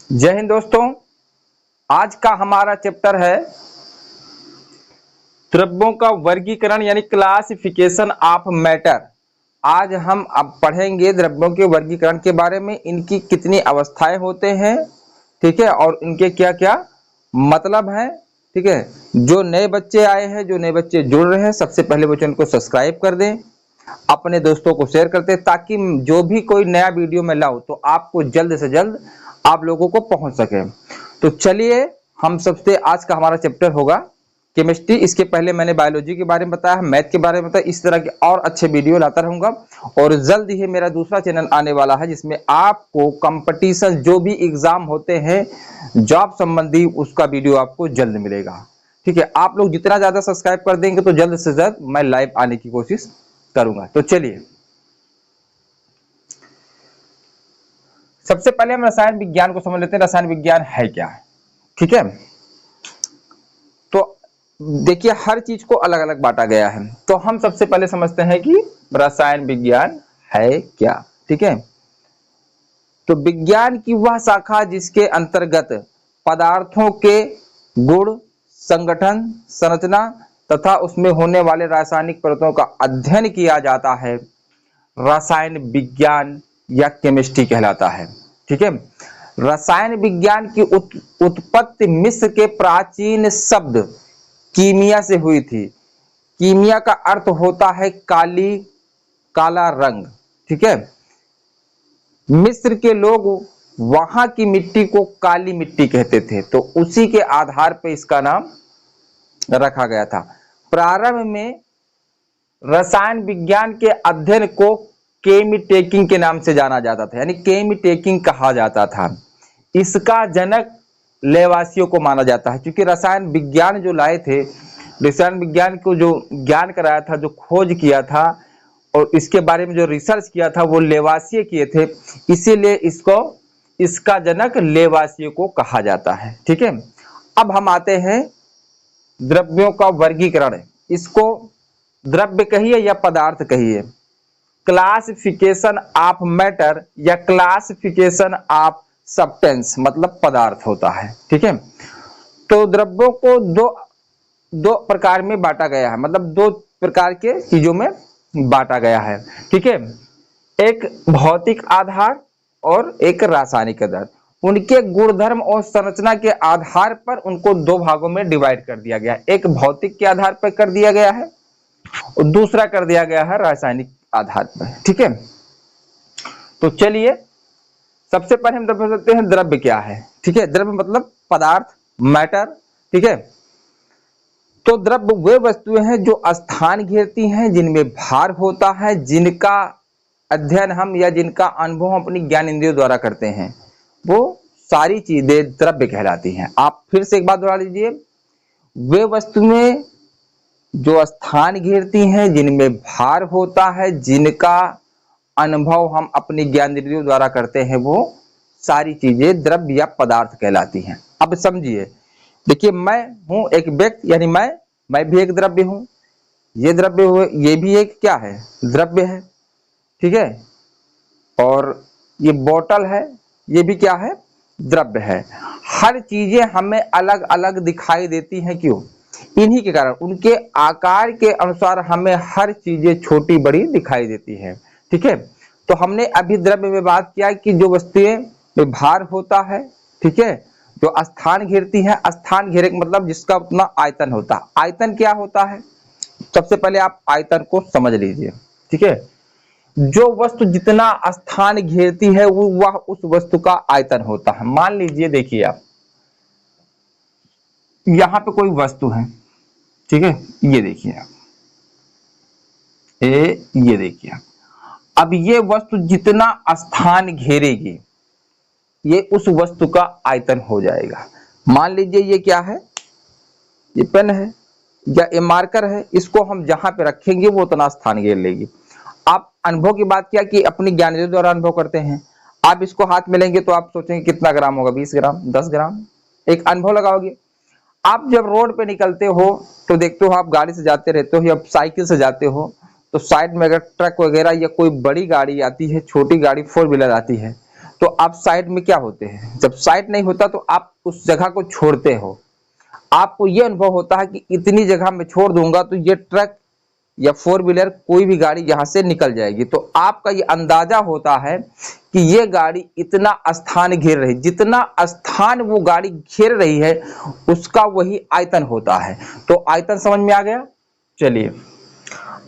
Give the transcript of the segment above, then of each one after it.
जय हिंद दोस्तों। आज का हमारा चैप्टर है द्रव्यों का वर्गीकरण यानी क्लासिफिकेशन ऑफ मैटर। आज हम अब पढ़ेंगे द्रव्यों के वर्गीकरण के बारे में, इनकी कितनी अवस्थाएं होते हैं, ठीक है, और इनके क्या क्या मतलब हैं, ठीक है। जो नए बच्चे आए हैं, जो नए बच्चे जुड़ रहे हैं, सबसे पहले वो चैनल को सब्सक्राइब कर दें, अपने दोस्तों को शेयर करते हैं, ताकि जो भी कोई नया वीडियो में लाऊं तो आपको जल्द से जल्द आप लोगों को पहुंच सके। तो चलिए, हम सबसे आज का हमारा चैप्टर होगा केमिस्ट्री। इसके पहले मैंने बायोलॉजी के बारे में बताया, मैथ के बारे में बताया। इस तरह के और अच्छे वीडियो लाता रहूंगा और जल्द ही मेरा दूसरा चैनल आने वाला है जिसमें आपको कंपटीशन जो भी एग्जाम होते हैं जॉब संबंधी, उसका वीडियो आपको जल्द मिलेगा, ठीक है। आप लोग जितना ज्यादा सब्सक्राइब कर देंगे तो जल्द से जल्द मैं लाइव आने की कोशिश करूंगा। तो चलिए, सबसे पहले हम रसायन विज्ञान को समझ लेते हैं। रसायन विज्ञान है क्या, ठीक है। तो देखिए, हर चीज को अलग अलग बांटा गया है। तो हम सबसे पहले समझते हैं कि रसायन विज्ञान है क्या, ठीक है। तो विज्ञान की वह शाखा जिसके अंतर्गत पदार्थों के गुण, संगठन, संरचना तथा उसमें होने वाले रासायनिक परतों का अध्ययन किया जाता है, रसायन विज्ञान या केमिस्ट्री कहलाता है, ठीक है। रसायन विज्ञान की उत्पत्ति मिस्र के प्राचीन शब्द कीमिया से हुई थी। कीमिया का अर्थ होता है काली, काला रंग, ठीक है। मिस्र के लोग वहां की मिट्टी को काली मिट्टी कहते थे, तो उसी के आधार पर इसका नाम रखा गया था। प्रारंभ में रसायन विज्ञान के अध्ययन को केमिटेकिंग के नाम से जाना जाता था, यानी केमिटेकिंग कहा जाता था। इसका जनक लेवासियों को माना जाता है, क्योंकि रसायन विज्ञान जो लाए थे, रसायन विज्ञान को जो ज्ञान कराया था, जो खोज किया था और इसके बारे में जो रिसर्च किया था, वो लेवासिये किए थे। इसीलिए इसका जनक लेवासियों को कहा जाता है, ठीक है। अब हम आते हैं द्रव्यों का वर्गीकरण। इसको द्रव्य कहिए या पदार्थ कहिए, क्लासिफिकेशन ऑफ मैटर या क्लासिफिकेशन ऑफ सब्सटेंस मतलब पदार्थ होता है, ठीक है। तो द्रव्यों को दो प्रकार में बांटा गया है, मतलब दो प्रकार के चीजों में बांटा गया है, ठीक है। एक भौतिक आधार और एक रासायनिक आधार। उनके गुणधर्म और संरचना के आधार पर उनको दो भागों में डिवाइड कर दिया गया है। एक भौतिक के आधार पर कर दिया गया है और दूसरा कर दिया गया है रासायनिक आधार पर, ठीक है। तो चलिए, सबसे पहले हम समझ सकते हैं द्रव्य क्या है, ठीक है। द्रव्य मतलब पदार्थ, मैटर, ठीक है। तो द्रव्य वे वस्तुएं हैं जो स्थान घेरती हैं, जिनमें भार होता है, जिनका अध्ययन हम या जिनका अनुभव हम अपनी ज्ञान इंद्रियों द्वारा करते हैं, वो सारी चीजें द्रव्य कहलाती हैं। आप फिर से एक बात दोहरा लीजिए, वे वस्तुएं जो स्थान घेरती हैं, जिनमें भार होता है, जिनका अनुभव हम अपनी ज्ञान इंद्रियों द्वारा करते हैं, वो सारी चीजें द्रव्य या पदार्थ कहलाती हैं। अब समझिए, देखिए, मैं हूं एक व्यक्ति, यानी मैं भी एक द्रव्य हूं। ये द्रव्य हुए, ये भी एक क्या है, द्रव्य है, ठीक है। और ये बोतल है, ये भी क्या है, द्रव्य है। हर चीजें हमें अलग अलग दिखाई देती हैं, क्यों? इन्हीं के कारण, उनके आकार के अनुसार हमें हर चीजें छोटी बड़ी दिखाई देती है, ठीक है। तो हमने अभी द्रव्य में बात किया कि जो वस्तुएं में भार होता है, ठीक है, जो स्थान घेरती है। स्थान घेरे मतलब जिसका उतना आयतन होता है। आयतन क्या होता है, सबसे पहले आप आयतन को समझ लीजिए, ठीक है। जो वस्तु जितना स्थान घेरती है वह उस वस्तु का आयतन होता है। मान लीजिए, देखिए आप, यहां पे कोई वस्तु है, ठीक है, ये देखिए आप, ये देखिए आप। अब ये वस्तु जितना स्थान घेरेगी, ये उस वस्तु का आयतन हो जाएगा। मान लीजिए ये क्या है, ये पेन है या ये मार्कर है, इसको हम जहां पे रखेंगे वो उतना स्थान घेर लेगी। आप अनुभव की बात किया कि अपनी ज्ञान द्वारा अनुभव करते हैं। आप इसको हाथ में लेंगे तो आप सोचेंगे कितना ग्राम होगा, 20 ग्राम, 10 ग्राम, एक अनुभव लगाओगे। आप जब रोड पे निकलते हो तो देखते हो, आप गाड़ी से जाते रहते हो या साइकिल से जाते हो, तो साइड में अगर ट्रक वगैरह या कोई बड़ी गाड़ी आती है, छोटी गाड़ी 4 व्हीलर आती है, तो आप साइड में क्या होते हैं, जब साइड नहीं होता तो आप उस जगह को छोड़ते हो, आपको ये अनुभव होता है कि इतनी जगह में छोड़ दूंगा तो ये ट्रक या फोर व्हीलर कोई भी गाड़ी यहां से निकल जाएगी। तो आपका ये अंदाजा होता है कि ये गाड़ी इतना स्थान घेर रही, जितना स्थान वो गाड़ी घेर रही है उसका वही आयतन होता है। तो आयतन समझ में आ गया। चलिए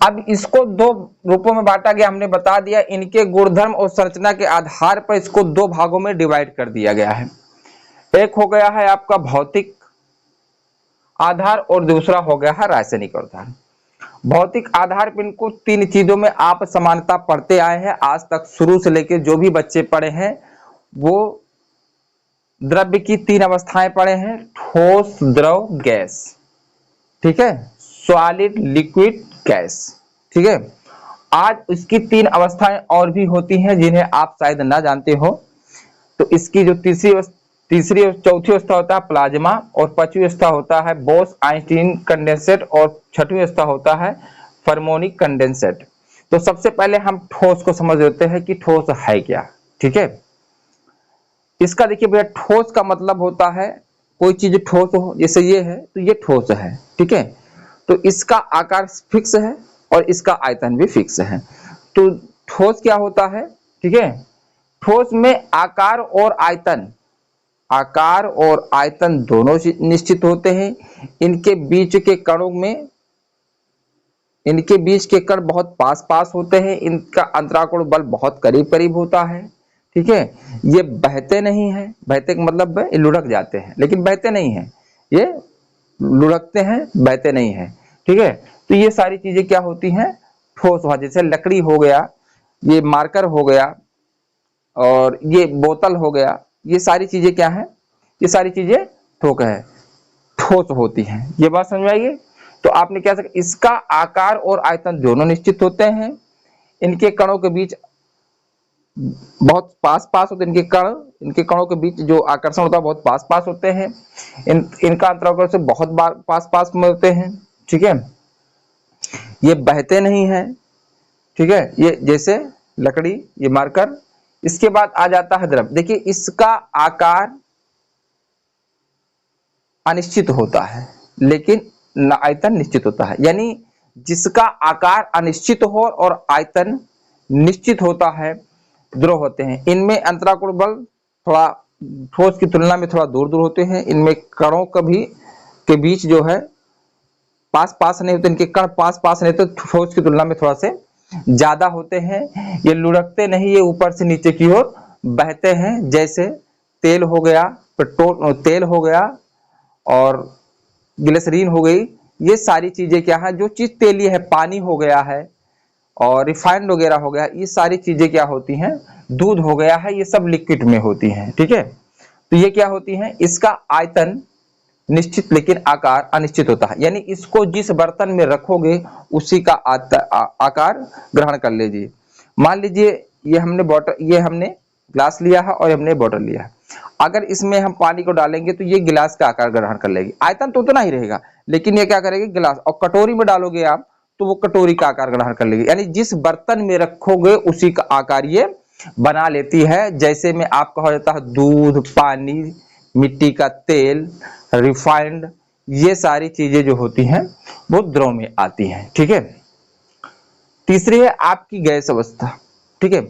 अब इसको दो रूपों में बांटा गया, हमने बता दिया, इनके गुणधर्म और संरचना के आधार पर इसको दो भागों में डिवाइड कर दिया गया है। एक हो गया है आपका भौतिक आधार और दूसरा हो गया है रासायनिक आधार। भौतिक आधार पर इनको तीन चीजों में आप समानता पढ़ते आए हैं आज तक, शुरू से लेकर जो भी बच्चे पढ़े हैं वो द्रव्य की तीन अवस्थाएं पढ़े हैं, ठोस, द्रव, गैस, ठीक है, सॉलिड, लिक्विड, गैस, ठीक है। आज इसकी तीन अवस्थाएं और भी होती हैं जिन्हें आप शायद ना जानते हो। तो इसकी जो तीसरी और चौथी अवस्था होता है प्लाज्मा, और पांचवी अवस्था होता है बोस आइंस्टीन कंडेंसेट, और छठवीं अवस्था होता है फर्मोनिक कंडेंसेट। तो सबसे पहले हम ठोस को समझ लेते हैं कि ठोस है क्या, ठीक है। इसका देखिए भैया, ठोस का मतलब होता है कोई चीज ठोस हो, जैसे ये है तो ये ठोस है, ठीक है। तो इसका आकार फिक्स है और इसका आयतन भी फिक्स है। तो ठोस क्या होता है, ठीक है। ठोस में आकार और आयतन दोनों निश्चित होते हैं। इनके बीच के कण बहुत पास पास होते हैं, इनका अंतराकोण बल बहुत करीब करीब होता है, ठीक है। ये बहते नहीं है, बहते का मतलब है लुढ़क जाते हैं, लेकिन बहते नहीं है, ये लुढ़कते हैं, बहते नहीं है, ठीक है। तो ये सारी चीजें क्या होती हैं, ठोस हो, जैसे लकड़ी हो गया, ये मार्कर हो गया, और ये बोतल हो गया, ये सारी चीजें क्या है, ये सारी चीजें ठोस होती हैं। ये बात समझ में आई है। तो आपने क्या सकते, इसका आकार और आयतन दोनों निश्चित होते हैं, इनके कणों के बीच बहुत पास पास होते हैं, इनके कणों के बीच जो आकर्षण होता है बहुत पास पास होते हैं, इनका अंतराकोण से बहुत पास पास में होते हैं, ठीक है। ये बहते नहीं है, ठीक है, ये जैसे लकड़ी, ये मार्कर। इसके बाद आ जाता है द्रव। देखिए इसका आकार अनिश्चित होता है लेकिन आयतन निश्चित होता है, यानी जिसका आकार अनिश्चित हो और आयतन निश्चित होता है द्रव होते हैं। इनमें अंतराकोण बल थोड़ा ठोस की तुलना में थोड़ा दूर दूर होते हैं, इनमें कणों के बीच जो है पास पास नहीं होते, इनके कण पास पास नहीं होते, ठोस की तुलना में थोड़ा से ज्यादा होते हैं। ये लुढ़कते नहीं, ये ऊपर से नीचे की ओर बहते हैं, जैसे तेल हो गया, पेट्रोल तेल हो गया और ग्लिसरीन हो गई। ये सारी चीजें क्या है, जो चीज तेलीय है, पानी हो गया है और रिफाइंड वगैरह हो गया, ये सारी चीजें क्या होती हैं, दूध हो गया है, ये सब लिक्विड में होती हैं, ठीक है। तो ये क्या होती हैं, इसका आयतन निश्चित लेकिन आकार अनिश्चित होता है, यानी इसको जिस बर्तन में रखोगे उसी का आकार ग्रहण कर लीजिए। मान लीजिए ये हमने ग्लास लिया है और हमने बोतल लिया है, अगर इसमें हम पानी को डालेंगे तो ये गिलास का आकार ग्रहण कर लेगी, आयतन तो उतना ही रहेगा लेकिन ये क्या करेगी, गिलास। और कटोरी में डालोगे आप तो वो कटोरी का आकार ग्रहण कर लेगी, यानी जिस बर्तन में रखोगे उसी का आकार ये बना लेती है। जैसे में आपका हो जाता है दूध, पानी, मिट्टी का तेल, रिफाइंड, ये सारी चीजें जो होती हैं वो द्रव में आती हैं, ठीक है। तीसरी है आपकी गैस अवस्था, ठीक है।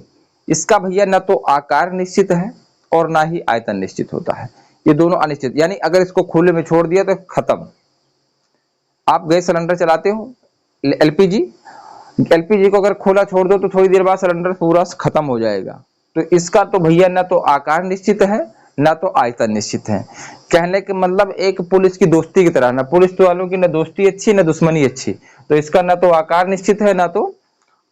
इसका भैया न तो आकार निश्चित है और ना ही आयतन निश्चित होता है, ये दोनों अनिश्चित, यानी अगर इसको खुले में छोड़ दिया तो खत्म। आप गैस सिलेंडर चलाते हो, एलपीजी को अगर खुला छोड़ दो तो थोड़ी देर बाद सिलेंडर पूरा खत्म हो जाएगा। तो इसका तो भैया ना तो आकार निश्चित है ना तो आयतन निश्चित है। कहने के मतलब एक पुलिस की दोस्ती की तरह, ना पुलिस वालों की ना दोस्ती अच्छी ना दुश्मनी अच्छी। तो इसका ना तो आकार निश्चित है ना तो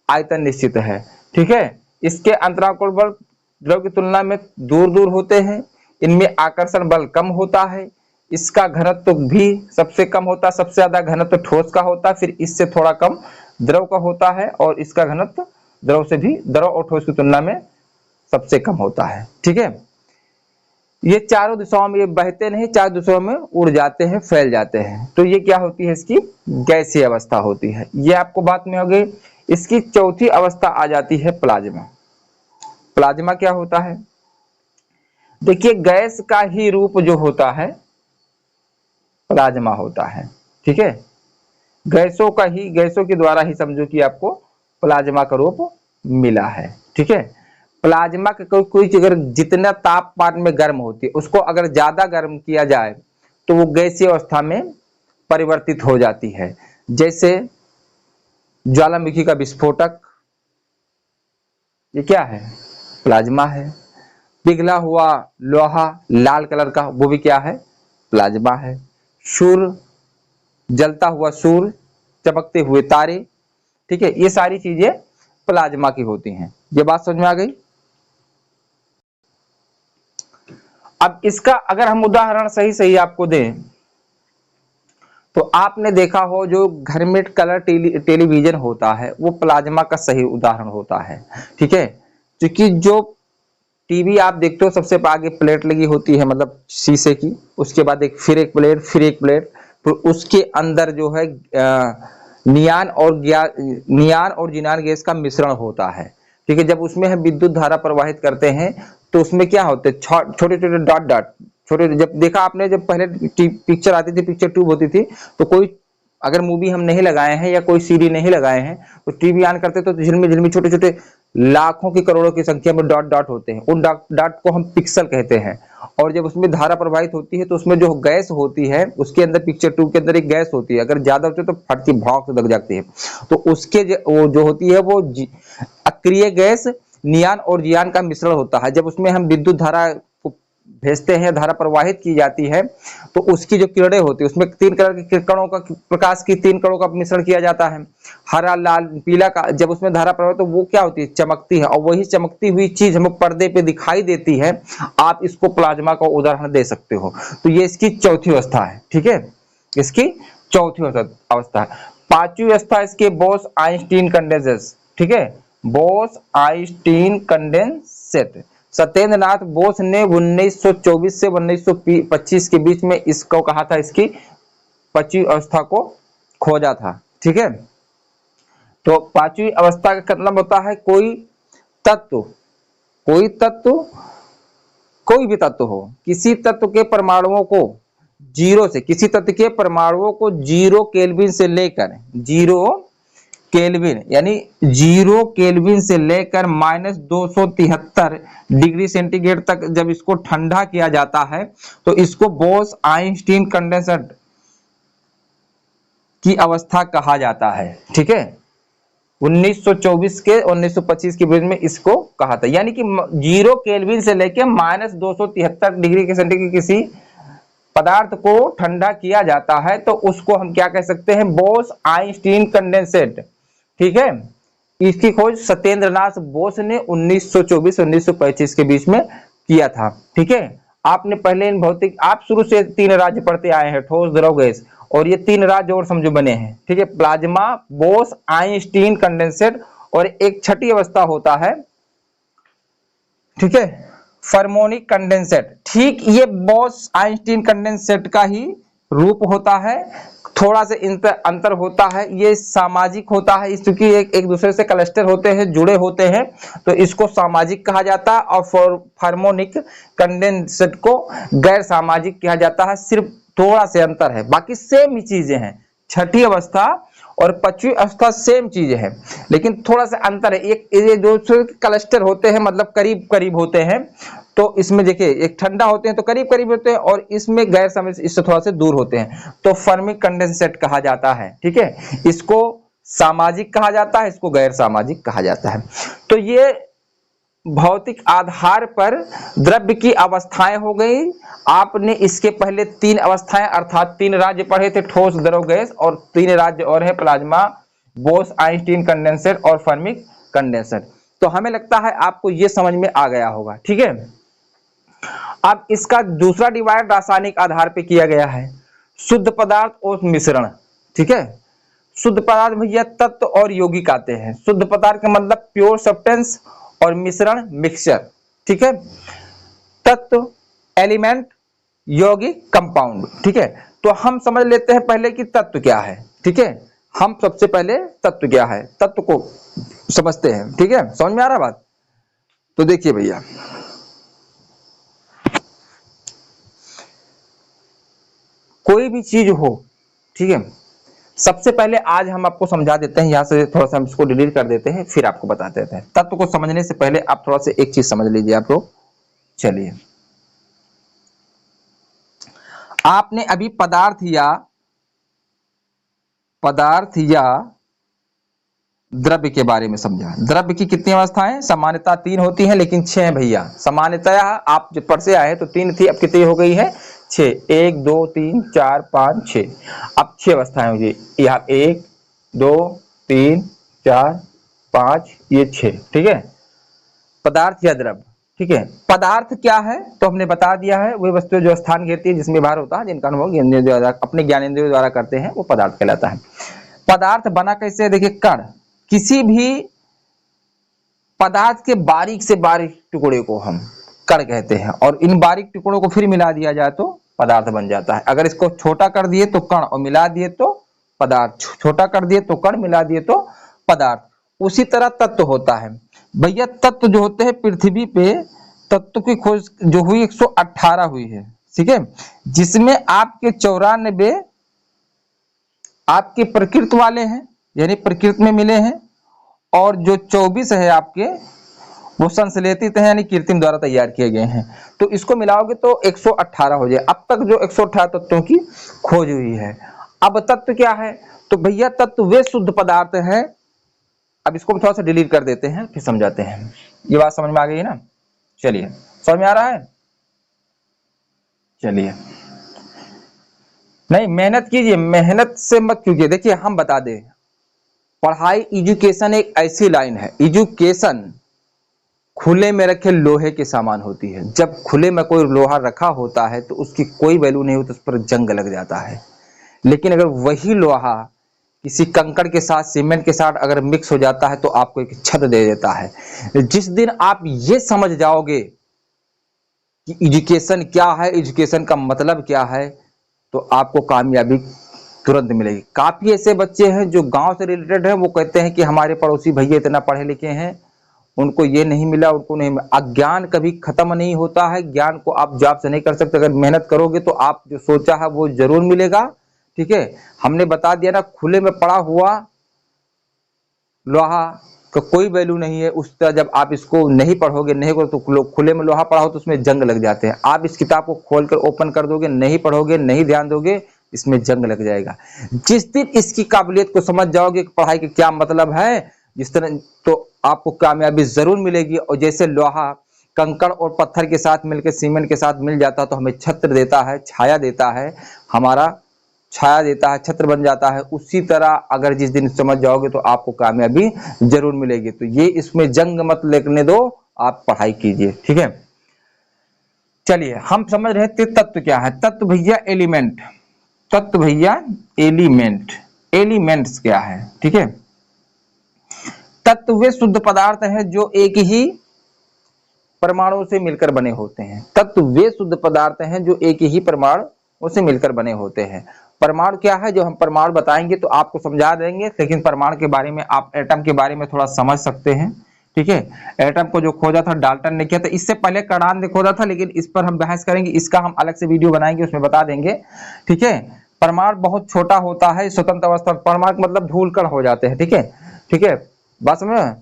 आयतन निश्चित है, ठीक है। इसके अंतराकोण बल द्रव की तुलना में दूर दूर होते हैं, इनमें आकर्षण बल कम होता है, इसका घनत्व भी सबसे कम होता है, सबसे ज्यादा घनत्व ठोस का होता है, फिर इससे थोड़ा कम द्रव का होता है, और इसका घनत्व द्रव और ठोस की तुलना में सबसे कम होता है, ठीक है। ये चारों दिशाओं में ये बहते नहीं, चारों दिशाओं में उड़ जाते हैं, फैल जाते हैं। तो ये क्या होती है, इसकी गैसीय अवस्था होती है। ये आपको बात में हो गई। इसकी चौथी अवस्था आ जाती है प्लाज्मा। प्लाज्मा क्या होता है, देखिए गैस का ही रूप जो होता है प्लाज्मा होता है, ठीक है। गैसों के द्वारा ही समझो कि आपको प्लाज्मा का रूप मिला है, ठीक है। प्लाज्मा का कोई चीज अगर जितना तापमान में गर्म होती है उसको अगर ज्यादा गर्म किया जाए तो वो गैसीय अवस्था में परिवर्तित हो जाती है। जैसे ज्वालामुखी का विस्फोटक, ये क्या है? प्लाज्मा है। पिघला हुआ लोहा लाल कलर का, वो भी क्या है? प्लाज्मा है। सूर्य, जलता हुआ सूर्य, चमकते हुए तारे, ठीक है, ये सारी चीजें प्लाज्मा की होती हैं। ये बात समझ में आ गई। अब इसका अगर हम उदाहरण सही सही आपको दें तो आपने देखा हो जो घर में कलर टेलीविजन होता है वो प्लाज्मा का सही उदाहरण होता है, ठीक है। क्योंकि जो टीवी आप देखते हो सबसे आगे प्लेट लगी होती है, मतलब शीशे की, उसके बाद फिर एक प्लेट, फिर एक प्लेट, तो उसके अंदर जो है नियान और जिनान गैस का मिश्रण होता है, ठीक है। जब उसमें हम विद्युत धारा प्रवाहित करते हैं तो उसमें क्या होते हैं? छोटे छोटे डॉट डॉट, छोटे, जब देखा आपने, जब पहले पिक्चर आती थी, पिक्चर ट्यूब होती थी, तो कोई अगर मूवी हम नहीं लगाए हैं या कोई सीडी नहीं लगाए हैं तो टीवी ऑन करते तो झिलमिल झिलमिल छोटे छोटे लाखों की करोड़ों की संख्या में डॉट डॉट होते हैं। उन डॉट डॉट को हम पिक्सल कहते हैं। और जब उसमें धारा प्रवाहित होती है तो उसमें जो गैस होती है, उसके अंदर पिक्चर ट्यूब के अंदर एक गैस होती है, अगर ज्यादा होती है तो फटती भौंक से लग जाती है। तो उसके वो जो होती है वो अक्रिय गैस नियान और जियान का मिश्रण होता है। जब उसमें हम विद्युत धारा भेजते हैं, धारा प्रवाहित की जाती है, तो उसकी जो किरणें होती है उसमें तीन कलर के कणों का, प्रकाश की तीन कणों का मिश्रण किया जाता है, हरा लाल पीला का। जब उसमें धारा प्रवाहित तो वो क्या होती है? चमकती है, और वही चमकती हुई चीज हमें पर्दे पे दिखाई देती है। आप इसको प्लाज्मा का उदाहरण दे सकते हो। तो ये इसकी चौथी अवस्था है, ठीक है, इसकी चौथी अवस्था है। पांचवी अवस्था इसके बोस आइंस्टीन कंडेंसेट, ठीक है, बोस आइंस्टीन कंडेंसेट। सत्येंद्र नाथ बोस ने 1924 से 1925 के बीच में इसको कहा था, इसकी पांचवी अवस्था को खोजा था, ठीक है। तो पांचवी अवस्था का मतलब होता है कोई तत्व, कोई भी तत्व हो, किसी तत्व के परमाणुओं को जीरो से, किसी तत्व के परमाणुओं को 0 केल्विन से लेकर 0 केल्विन यानी 0 केल्विन से लेकर -273 डिग्री सेंटीग्रेड तक जब इसको ठंडा किया जाता है तो इसको बोस आइंस्टीन कंडेंसेट की अवस्था कहा जाता है, ठीक है। 1924 के 1925 के बीच में इसको कहा था। यानी कि 0 केल्विन से लेकर -273 डिग्री के सेंटीग्रेड किसी पदार्थ को ठंडा किया जाता है तो उसको हम क्या कह सकते हैं? बोस आइंस्टीन कंडेंसेट, ठीक है। इसकी खोज सत्येंद्र नाथ बोस ने 1924-1925 के बीच में किया था, ठीक है। आपने पहले इन भौतिक, आप शुरू से 3 राज्य पढ़ते आए हैं, ठोस द्रव गैस, और ये 3 राज्य और समझो बने हैं, ठीक है, प्लाज्मा, बोस आइंस्टीन कंडेंसेट, और एक छठी अवस्था होता है, ठीक है, फर्मोनिक कंडेंसेट। ठीक ये बोस आइंस्टीन कंडेंसेट का ही रूप होता है, थोड़ा सा अंतर होता है, ये सामाजिक होता है, क्योंकि एक दूसरे से क्लस्टर होते हैं, जुड़े होते हैं, तो इसको सामाजिक कहा जाता है, और फार्मोनिक कंडेंसेट को गैर सामाजिक कहा जाता है। सिर्फ थोड़ा से अंतर है, बाकी सेम ही चीजें हैं। छठी अवस्था और पांचवी अवस्था सेम चीज है, लेकिन थोड़ा सा अंतर है। एक ये जो क्लस्टर होते हैं मतलब करीब करीब होते हैं, तो इसमें देखिए एक ठंडा होते हैं तो करीब करीब होते हैं, और इसमें गैर समय इससे थोड़ा से दूर होते हैं, तो फर्मिक कंडेंसेट कहा जाता है, ठीक है। इसको सामाजिक कहा जाता है, इसको गैर सामाजिक कहा जाता है। तो ये भौतिक आधार पर द्रव्य की अवस्थाएं हो गई। आपने इसके पहले 3 अवस्थाएं अर्थात 3 राज्य पढ़े थे, ठोस द्रव गैस, और 3 राज्य और है प्लाज्मा, बोस आइंस्टीन कंडेंसेट और फर्मिक कंडेंसेट। तो हमें लगता है आपको यह समझ में आ गया होगा, ठीक है। अब इसका दूसरा डिवाइड रासायनिक आधार पे किया गया है, शुद्ध पदार्थ और मिश्रण, ठीक है। शुद्ध पदार्थ भैया तत्व और यौगिक आते हैं। शुद्ध पदार्थ का मतलब प्योर सब्सटेंस, और मिश्रण मिक्सचर, ठीक है। तत्व एलिमेंट, यौगिक कंपाउंड, ठीक है। तो हम समझ लेते हैं पहले कि तत्व क्या है, ठीक है। हम सबसे पहले तत्व क्या है, तत्व को समझते हैं, ठीक है। समझ में आ रहा बात? तो देखिए भैया, कोई भी चीज हो, ठीक है, सबसे पहले आज हम आपको समझा देते हैं, यहां से थोड़ा सा हम इसको डिलीट कर देते हैं, फिर आपको बता देते हैं। तत्व को समझने से पहले आप थोड़ा सा एक चीज समझ लीजिए आप लोग। चलिए, आपने अभी पदार्थ या द्रव्य के बारे में समझा। द्रव्य की कितनी अवस्थाएं? सामान्यतः 3 होती हैं, लेकिन 6 हैं भैया। सामान्यतः आप जब पढ़ से आए तो 3 थी, अब कितनी हो गई है? 6। 1 2 3 4 5 6, अब 6 अवस्थाएं होगी। यहाँ 1 2 3 4 5, ये 6, ठीक है। पदार्थ या द्रव्य, ठीक है। पदार्थ क्या है तो हमने बता दिया है, वही वस्तु जो स्थान घेरती है, जिसमें भार होता है, जिनका अनुभव अपने ज्ञानेंद्रियों द्वारा करते हैं, वो पदार्थ कहलाता है। पदार्थ बना कैसे है? देखिए, कण, किसी भी पदार्थ के बारीक से बारीक टुकड़े को हम कण कहते हैं, और इन बारीक टुकड़ों को फिर मिला दिया जाए तो पदार्थ बन जाता है। अगर इसको छोटा कर दिए तो कण, और मिला दिए तो पदार्थ, छोटा कर दिए तो कण, मिला दिए तो पदार्थ। उसी तरह तत्व होता है भैया। तत्व जो होते हैं पृथ्वी पे, तत्व की खोज जो हुई 118 हुई है, ठीक है, जिसमें आपके 94 आपके प्रकृत वाले हैं, यानी प्रकृति में मिले हैं, और जो 24 है आपके, वो संश्लेषित है, यानी कृत्रिम द्वारा तैयार किए गए हैं। तो इसको मिलाओगे तो 118 हो जाए। अब तक जो 118 तत्वों की खोज हुई है। अब तत्व क्या है? तो भैया तत्व वे शुद्ध पदार्थ है। अब इसको हम थोड़ा सा डिलीट कर देते हैं, फिर समझाते हैं। ये बात समझ में आ गई है ना? चलिए, समझ में आ रहा है? चलिए, नहीं मेहनत कीजिए, मेहनत से मत कीजिए। देखिए, हम बता दें, पढ़ाई, एजुकेशन एक ऐसी लाइन है, एजुकेशन खुले में रखे लोहे के सामान होती है। जब खुले में कोई लोहा रखा होता है तो उसकी कोई वैल्यू नहीं होती, उस पर जंग लग जाता है। लेकिन अगर वही लोहा किसी कंकड़ के साथ, सीमेंट के साथ अगर मिक्स हो जाता है तो आपको एक छत दे देता है। जिस दिन आप ये समझ जाओगे कि एजुकेशन क्या है, एजुकेशन का मतलब क्या है, तो आपको कामयाबी तुरंत मिलेगी। काफी ऐसे बच्चे हैं जो गांव से रिलेटेड हैं, वो कहते हैं कि हमारे पड़ोसी भैया इतना पढ़े लिखे हैं, उनको ये नहीं मिला, उनको नहीं मिला। अज्ञान कभी खत्म नहीं होता है, ज्ञान को आप जॉब से नहीं कर सकते। अगर मेहनत करोगे तो आप जो सोचा है वो जरूर मिलेगा, ठीक है। हमने बता दिया ना, खुले में पड़ा हुआ लोहा का कोई वैल्यू नहीं है। उस तरह जब आप इसको नहीं पढ़ोगे, नहीं करो, तो खुले में लोहा पड़ा हो तो उसमें जंग लग जाते हैं। आप इस किताब को खोलकर ओपन कर दोगे, नहीं पढ़ोगे, नहीं ध्यान दोगे, इसमें जंग लग जाएगा। जिस दिन इसकी काबिलियत को समझ जाओगे कि पढ़ाई का क्या मतलब है, जिस तरह, तो आपको कामयाबी जरूर मिलेगी। और जैसे लोहा कंकड़ और पत्थर के साथ मिलकर, सीमेंट के साथ मिल जाता है तो हमें छत्र देता है, छाया देता है, हमारा छाया देता है, छत्र बन जाता है। उसी तरह अगर जिस दिन समझ जाओगे तो आपको कामयाबी जरूर मिलेगी। तो ये इसमें जंग मत लगने दो, आप पढ़ाई कीजिए, ठीक है। चलिए, हम समझ रहे थे तत्व क्या है। तत्व भैया एलिमेंट, तत्व भैया एलिमेंट, एलिमेंट्स क्या है, ठीक है। तत्व वे शुद्ध पदार्थ हैं जो एक ही परमाणु से मिलकर बने होते हैं। तत्व वे शुद्ध पदार्थ हैं जो एक ही परमाणु से मिलकर बने होते हैं। परमाणु क्या है? जो हम परमाणु बताएंगे तो आपको समझा देंगे, लेकिन परमाणु के बारे में आप एटम के बारे में थोड़ा समझ सकते हैं, ठीक है। एटम को जो खोजा था डाल्टन ने किया था, इससे पहले कार्डान ने खोजा था, लेकिन इस पर हम बहस करेंगे, इसका हम अलग से वीडियो बनाएंगे, उसमें बता देंगे, ठीक है। परमाणु बहुत छोटा होता है, स्वतंत्र अवस्था, परमाणु मतलब धूल कण हो जाते हैं, ठीक है, ठीक है। बात समझ में?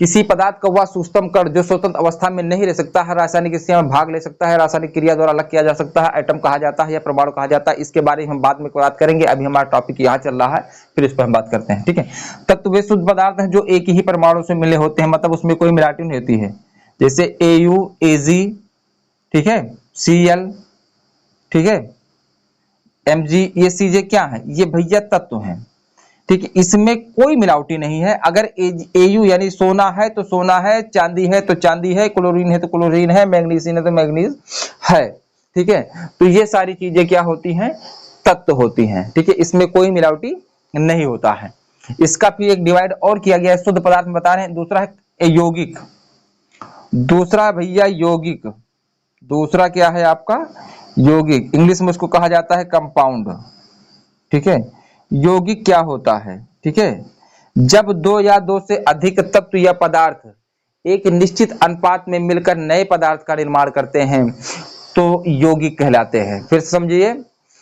किसी पदार्थ का वह सूक्ष्म कण जो स्वतंत्र अवस्था में नहीं रह सकता है, रासायनिक क्रिया में भाग ले सकता है, रासायनिक क्रिया द्वारा अलग किया जा सकता है, एटम कहा जाता है या परमाणु कहा जाता है। इसके बारे में हम बाद में बात करेंगे, अभी हमारा टॉपिक यहाँ चल रहा है, फिर इस पर हम बात करते हैं, ठीक है। तत्व वे शुद्ध पदार्थ हैं जो एक ही परमाणु से मिले होते हैं, मतलब उसमें कोई मिलावट नहीं होती है। जैसे AU AG, ठीक है, Cl, ठीक है, Mg, ये चीजें क्या है? ये भैया तत्व हैं, ठीक है। इसमें कोई मिलावटी नहीं है। अगर AU यानी सोना है तो सोना है, चांदी है तो चांदी है, क्लोरीन है तो क्लोरीन है, मैग्नीशियम है तो मैग्नीज है, ठीक है। तो ये सारी चीजें क्या होती हैं? तत्व होती हैं, ठीक है। इसमें कोई मिलावटी नहीं होता है। इसका फिर एक डिवाइड और किया गया है, शुद्ध पदार्थ में बता रहे हैं। दूसरा है यौगिक, दूसरा भैया यौगिक, दूसरा क्या है आपका? यौगिक। इंग्लिश में उसको कहा जाता है कंपाउंड, ठीक है। यौगिक क्या होता है? ठीक है, जब दो या दो से अधिक तत्व या पदार्थ एक निश्चित अनुपात में मिलकर नए पदार्थ का निर्माण करते हैं तो यौगिक कहलाते हैं। फिर समझिए,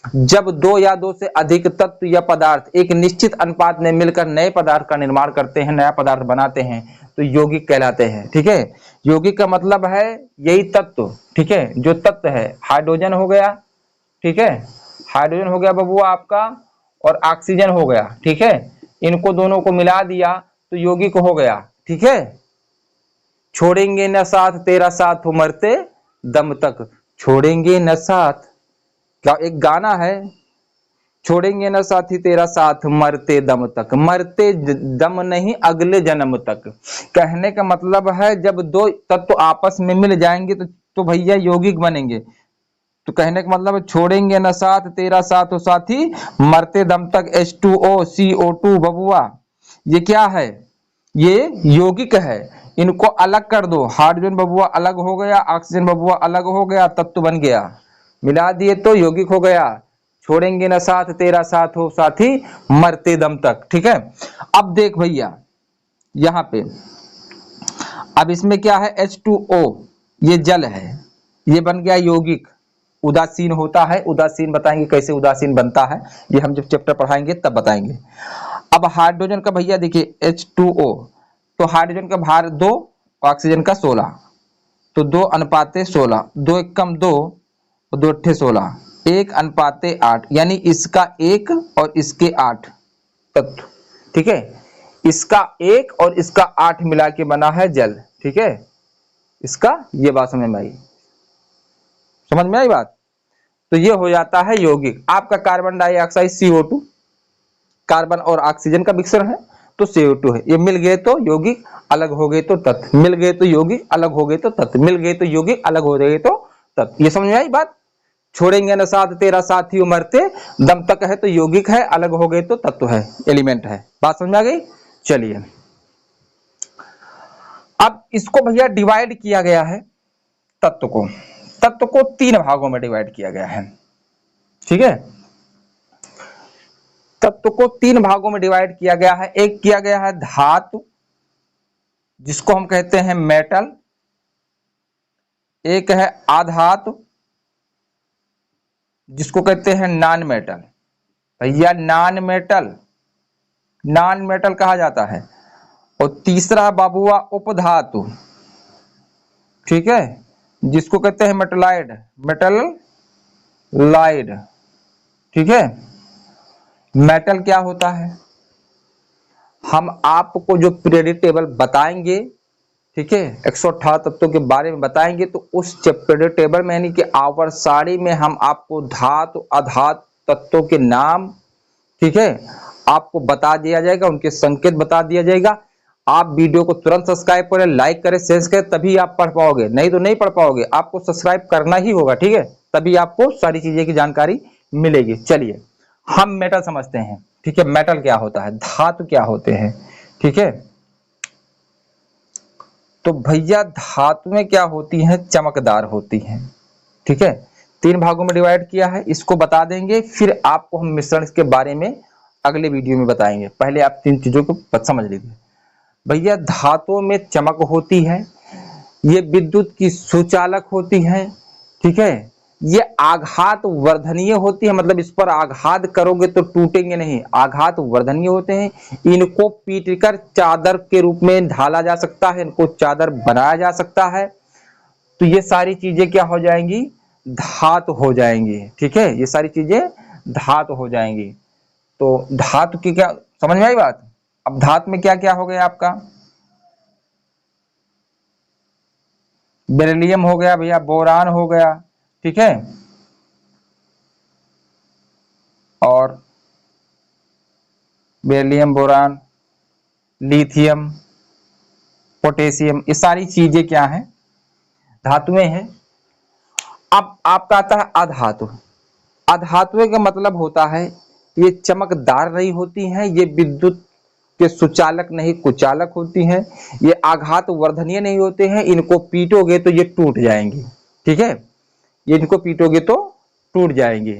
जब दो या दो से अधिक तत्व या पदार्थ एक निश्चित अनुपात में मिलकर नए पदार्थ का निर्माण करते हैं, नया पदार्थ बनाते हैं, तो यौगिक कहलाते हैं। ठीक है, यौगिक का मतलब है यही तत्व। ठीक है, जो तत्व है, हाइड्रोजन हो गया, ठीक है, हाइड्रोजन हो गया बबुआ आपका, और ऑक्सीजन हो गया। ठीक है, इनको दोनों को मिला दिया तो यौगिक हो गया। ठीक है, छोड़ेंगे न साथ तेरा साथ हो मरते दम तक, छोड़ेंगे न साथ, क्या एक गाना है, छोड़ेंगे न साथी तेरा साथ मरते दम तक, मरते दम नहीं अगले जन्म तक। कहने का मतलब है जब दो तत्व आपस में मिल जाएंगे तो भैया यौगिक बनेंगे। तो कहने का मतलब है छोड़ेंगे न साथ तेरा साथ हो साथी मरते दम तक। H2O CO2 बबुआ, ये क्या है, ये यौगिक है। इनको अलग कर दो, हाइड्रोजन बबुआ अलग हो गया, ऑक्सीजन बबुआ अलग हो गया, तत्व बन गया, मिला दिए तो यौगिक हो गया। छोड़ेंगे न साथ तेरा साथ हो साथी मरते दम तक। ठीक है, अब देख भैया यहां पे, अब इसमें क्या है, H2O, ये जल है, ये बन गया यौगिक। उदासीन होता है, उदासीन बताएंगे कैसे उदासीन बनता है, ये हम जब चैप्टर पढ़ाएंगे तब बताएंगे। अब हाइड्रोजन का भैया देखिए H2O, तो हाइड्रोजन का भार 2, ऑक्सीजन का 16, तो 2:16, 2 एकम 2 और 2 अट्ठे 16, 1:8, यानी इसका 1 और इसके 8 तत्व। ठीक है, इसका 1 और इसका 8 मिला के बना है जल। ठीक है, इसका ये बात समझ में आई, समझ में आई बात। तो ये हो जाता है यौगिक। आपका कार्बन डाइऑक्साइड CO2, कार्बन और ऑक्सीजन का मिश्रण है तो CO2 है। ये मिल गए तो यौगिक, अलग हो गए तो तत्व, मिल गए तो यौगिक, अलग हो गए तो तत्व, मिल गए तो यौगिक, अलग हो गए तो तत्व। ये समझ में आई बात। छोड़ेंगे न साथ तेरा साथी मरते दम तक है तो यौगिक है, अलग हो गए तो तत्व है, एलिमेंट है। बात समझ में आ गई। चलिए, अब इसको भैया डिवाइड किया गया है, तत्व को 3 भागों में डिवाइड किया गया है। ठीक है, तत्व को 3 भागों में डिवाइड किया गया है। एक किया गया है धातु, जिसको हम कहते हैं मेटल, एक है आधातु, जिसको कहते हैं नॉन मेटल। भैया नॉन मेटल कहा जाता है। और तीसरा बाबुआ उपधातु, ठीक है, जिसको कहते हैं मेटलाइड। ठीक है, मेटल क्या होता है, हम आपको जो पीरियोडिक टेबल बताएंगे, ठीक है, 118 तत्वों के बारे में बताएंगे, तो उस पीरियोडिक टेबल में यानी कि आवर साड़ी में हम आपको धातु अधातु तत्वों के नाम, ठीक है, आपको बता दिया जाएगा, उनके संकेत बता दिया जाएगा। आप वीडियो को तुरंत सब्सक्राइब करें, लाइक करें, शेयर करें, तभी आप पढ़ पाओगे, नहीं तो नहीं पढ़ पाओगे। आपको सब्सक्राइब करना ही होगा, ठीक है, तभी आपको सारी चीजें की जानकारी मिलेगी। चलिए, हम मेटल समझते हैं। ठीक है, मेटल क्या होता है, धातु क्या होते हैं। ठीक है, तो भैया धातुएं क्या होती हैं, चमकदार होती हैं। ठीक है, 3 भागों में डिवाइड किया है, इसको बता देंगे, फिर आपको हम मिश्रण के बारे में अगले वीडियो में बताएंगे। पहले आप 3 चीजों को समझ लीजिए। भैया धातुओं में चमक होती है, ये विद्युत की सुचालक होती है। ठीक है, ये आघात वर्धनीय होती है, मतलब इस पर आघात करोगे तो टूटेंगे नहीं, आघात वर्धनीय होते हैं। इनको पीटकर चादर के रूप में ढाला जा सकता है, इनको चादर बनाया जा सकता है। तो ये सारी चीजें क्या हो जाएंगी, धातु हो जाएंगी। ठीक है, ये सारी चीजें धातु हो जाएंगी। तो धातु की क्या समझ में आई बात। अब धातु में क्या क्या हो गया आपका, बेरिलियम हो गया भैया, बोरान हो गया, ठीक है, और बेरिलियम, बोरान, लिथियम, पोटेशियम, ये सारी चीजें क्या हैं, धातुएं हैं। अब आपका आता है अधातु। अधातुएं का मतलब होता है ये चमकदार नहीं होती हैं, ये विद्युत के सुचालक नहीं कुचालक होती हैं, ये आघात वर्धनीय नहीं होते हैं, इनको पीटोगे तो ये टूट जाएंगे। ठीक है, ये इनको पीटोगे तो टूट जाएंगे।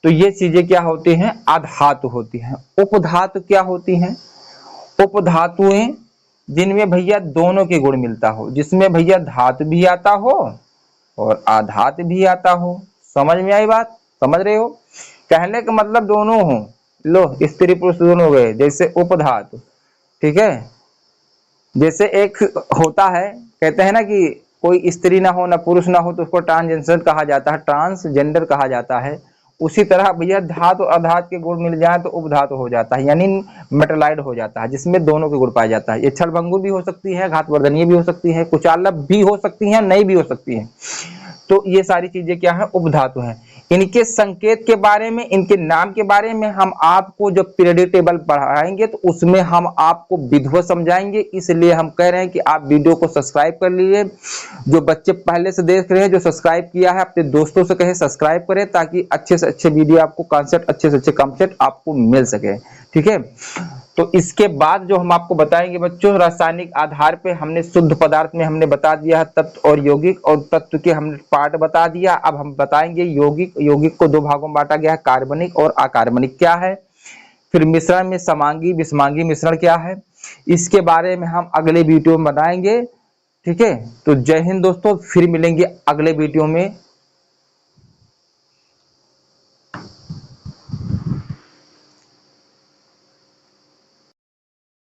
तो ये चीजें क्या होती हैं, अधातु होती हैं। उपधातु क्या होती हैं, उपधातुएं जिनमें भैया दोनों के गुण मिलता हो, जिसमें भैया धातु भी आता हो और आधात भी आता हो। समझ में आई बात? समझ रहे हो? कहने का मतलब दोनों हो, लो स्त्री पुरुष दोनों हो गए। जैसे उपधातु, ठीक है, जैसे एक होता है, कहते हैं ना कि कोई स्त्री ना हो ना पुरुष ना हो तो उसको ट्रांसजेंडर कहा जाता है, ट्रांसजेंडर कहा जाता है। उसी तरह भैया धातु और अधातु के गुण मिल जाए तो उपधातु हो जाता है, यानी मेटलाइड हो जाता है, जिसमें दोनों के गुण पाए जाता है। ये छलभंगुर भी हो सकती है, घातवर्धनीय भी हो सकती है, कुचालक भी हो सकती है, नहीं भी हो सकती है। तो ये सारी चीजें क्या है? उपधातु हैं। इनके संकेत के बारे में, इनके नाम के बारे में हम आपको जब पीरियडिक टेबल पढ़ाएंगे तो उसमें हम आपको विधिवत समझाएंगे। इसलिए हम कह रहे हैं कि आप वीडियो को सब्सक्राइब कर लीजिए। जो बच्चे पहले से देख रहे हैं, जो सब्सक्राइब किया है, अपने दोस्तों से कहे सब्सक्राइब करें, ताकि अच्छे से अच्छे वीडियो आपको, कॉन्सेप्ट अच्छे से अच्छे कॉन्सेप्ट आपको मिल सके। ठीक है, तो इसके बाद जो हम आपको बताएंगे बच्चों, रासायनिक आधार पे हमने शुद्ध पदार्थ में हमने बता दिया है तत्व और यौगिक, और तत्व के हमने पार्ट बता दिया। अब हम बताएंगे यौगिक। यौगिक को दो भागों में बांटा गया है, कार्बनिक और अकार्बनिक क्या है। फिर मिश्रण में समांगी विषमांगी मिश्रण क्या है, इसके बारे में हम अगले वीडियो में बताएंगे। ठीक है, तो जय हिंद दोस्तों, फिर मिलेंगे अगले वीडियो में।